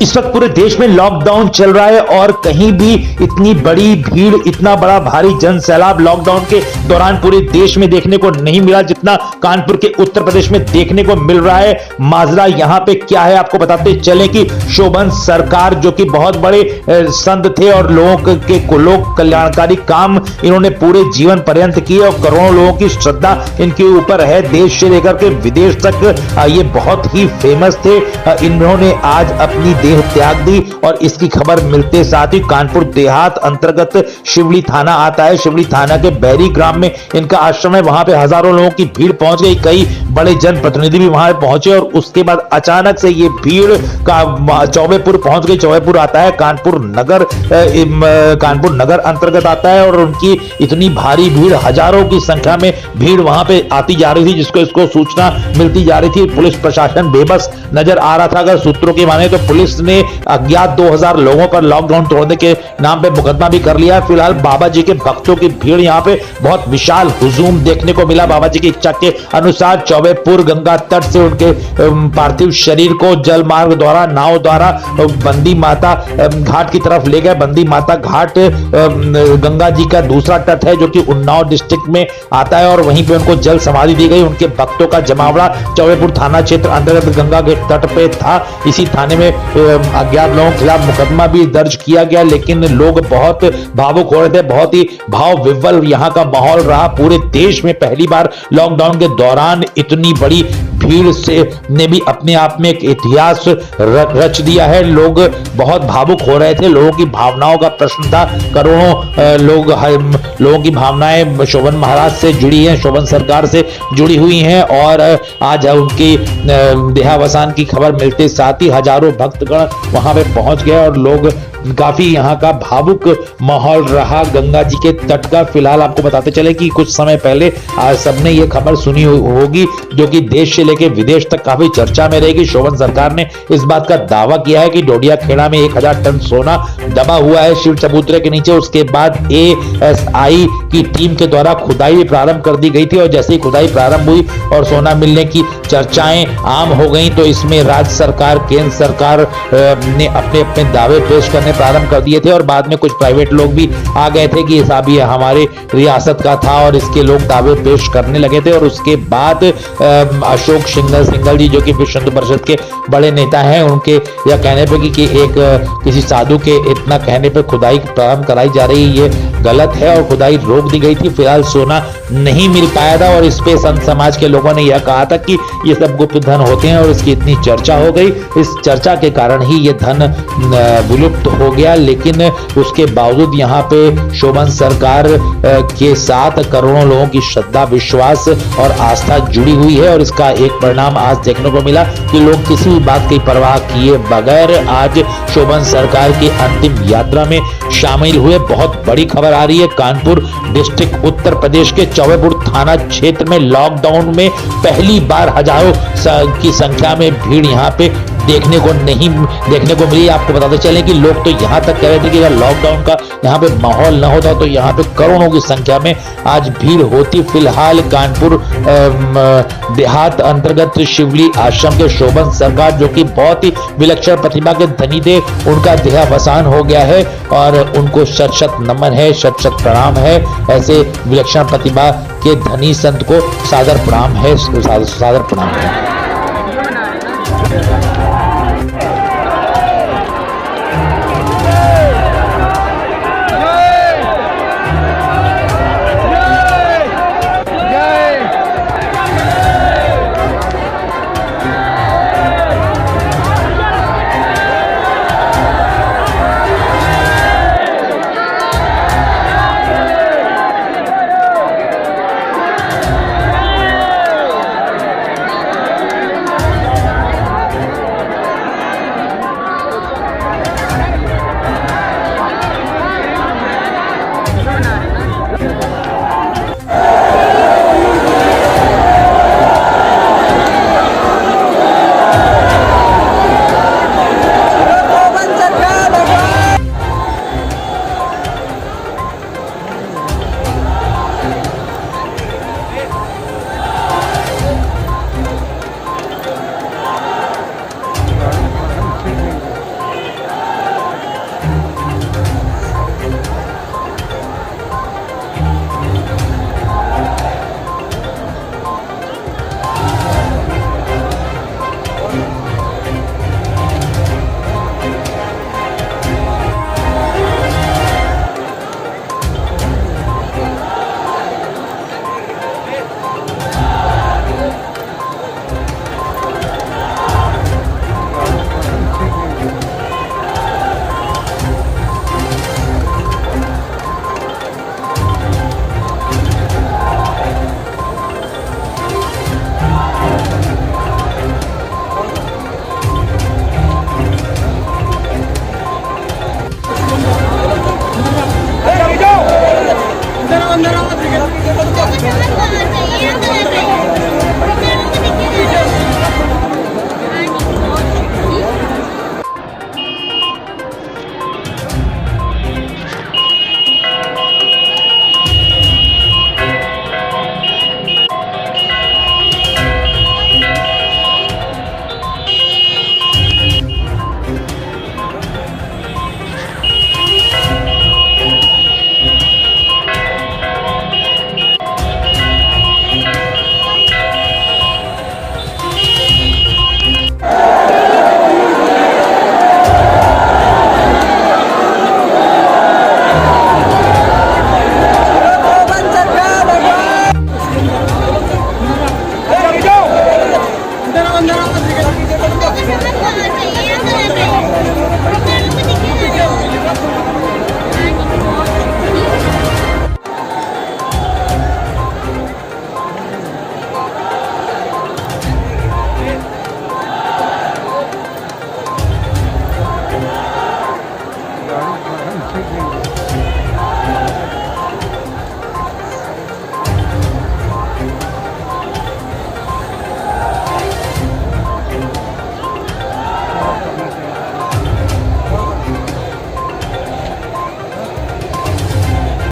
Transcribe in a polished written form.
इस वक्त पूरे देश में लॉकडाउन चल रहा है और कहीं भी इतनी बड़ी भीड़, इतना बड़ा भारी जन सैलाब लॉकडाउन के दौरान पूरे देश में देखने को नहीं मिला जितना कानपुर के उत्तर प्रदेश में देखने को मिल रहा है। माजरा यहां पे क्या है आपको बताते चलें कि शोभन सरकार जो कि बहुत बड़े संत थे और लोगों के लोक कल्याणकारी काम इन्होंने पूरे जीवन पर्यंत किए और करोड़ों लोगों की श्रद्धा इनके ऊपर है। देश से लेकर के विदेश तक ये बहुत ही फेमस थे। इन्होंने आज अपनी देह त्याग दी और इसकी खबर मिलते साथ ही कानपुर देहात अंतर्गत शिवली थाना आता है। शिवली थाना के बैरी ग्राम में इनका आश्रम है। वहां पे हजारों लोगों की भीड़ पहुंच गई, कई बड़े जनप्रतिनिधि भी वहां पहुंचे और उसके बाद अचानक से ये भीड़ का चौबेपुर पहुंच गई। चौबेपुर आता है कानपुर नगर अंतर्गत आता है और उनकी इतनी भारी भीड़, हजारों की संख्या में भीड़ वहां पे आती जा रही थी जिसको इसको सूचना मिलती जा रही थी। पुलिस प्रशासन बेबस नजर आ रहा था। अगर सूत्रों की माने तो पुलिस ने अज्ञात 2000 लोगों पर लॉकडाउन तोड़ने के नाम पे मुकदमा भी कर लिया। फिलहाल बाबा जी के भक्तों की भीड़ यहाँ पे बहुत विशाल हुजूम देखने को मिला। बाबा जी की इच्छा के अनुसार चौबेपुर गंगा तट से उनके पार्थिव शरीर को जल मार्ग द्वारा, नाव द्वारा बंदी माता घाट की तरफ ले गए। बंदी माता घाट गंगा जी का दूसरा तट है जो कि उन्नाव डिस्ट्रिक्ट में आता है और वहीं पे उनको जल समाधि दी गई। उनके भक्तों का जमावड़ा चौबेपुर थाना क्षेत्र अंतर्गत गंगा के तट पे था। इसी थाने में अज्ञात लोगों के खिलाफ मुकदमा भी दर्ज किया गया, लेकिन लोग बहुत भावुक हो रहे थे। बहुत ही भाव विह्वल यहाँ का माहौल रहा। पूरे देश में पहली बार लॉकडाउन के दौरान इतनी बड़ी भीड़ से ने भी अपने आप में एक इतिहास रच दिया है। लोग बहुत भावुक हो रहे थे। लोगों की भावनाओं का प्रश्न था। करोड़ों लोगों की भावनाएं शोभन महाराज से जुड़ी हैं, शोभन सरकार से जुड़ी हुई हैं और आज उनकी देहावसान की खबर मिलते साथ ही हजारों भक्तगण वहां पे पहुंच गए और लोग काफी यहाँ का भावुक माहौल रहा गंगा जी के तट का। फिलहाल आपको बताते चले कि कुछ समय पहले आज सबने ये खबर सुनी होगी जो कि देश से लेकर विदेश तक काफी चर्चा में रहेगी। शोभन सरकार ने इस बात का दावा किया है कि डोडिया खेड़ा में 1000 टन सोना दबा हुआ है शिव चबूतरे के नीचे। उसके बाद ASI की टीम के द्वारा खुदाई प्रारंभ कर दी गई थी और जैसे ही खुदाई प्रारंभ हुई और सोना मिलने की चर्चाएं आम हो गई तो इसमें राज्य सरकार, केंद्र सरकार ने अपने अपने दावे पेश करने प्रारंभ कर दिए थे और बाद में कुछ प्राइवेट लोग भी आ गए थे कि ऐसा भी हमारे रियासत का था और इसके लोग दावे पेश करने लगे थे। और उसके बाद अशोक सिंघल जी जो कि विश्व हिंदू परिषद के बड़े नेता हैं, उनके यह कहने पे कि एक किसी साधु के इतना कहने पे खुदाई प्रारंभ कराई जा रही है, ये गलत है और खुदाई रोक दी गई थी। फिलहाल सोना नहीं मिल पाया था और इस पे संत समाज के लोगों ने यह कहा था कि ये सब गुप्त धन होते हैं और इसकी इतनी चर्चा हो गई। इस चर्चा के कारण ही ये धन विलुप्त हो गया, लेकिन उसके बावजूद यहाँ पे शोभन सरकार के साथ करोड़ों लोगों की श्रद्धा, विश्वास और आस्था जुड़ी हुई है और इसका एक परिणाम आज देखने को मिला कि लोग किसी भी बात की परवाह किए बगैर आज शोभन सरकार की अंतिम यात्रा में शामिल हुए। बहुत बड़ी खबर आ रही है। कानपुर डिस्ट्रिक्ट उत्तर प्रदेश के चौबेपुर थाना क्षेत्र में लॉकडाउन में पहली बार हजारों की संख्या में भीड़ यहाँ पे देखने को मिली। आपको बताते चले कि लोग तो यहाँ तक कह रहे थे कि अगर लॉकडाउन का यहाँ पे माहौल न होता तो यहाँ पे करोड़ों की संख्या में आज भीड़ होती। फिलहाल कानपुर देहात अंतर्गत शिवली आश्रम के शोभन सरकार जो कि बहुत ही विलक्षण प्रतिभा के धनी थे, उनका देहावसान हो गया है और उनको शत शत नमन है, शत शत प्रणाम है। ऐसे विलक्षण प्रतिभा के धनी संत को सादर प्रणाम है।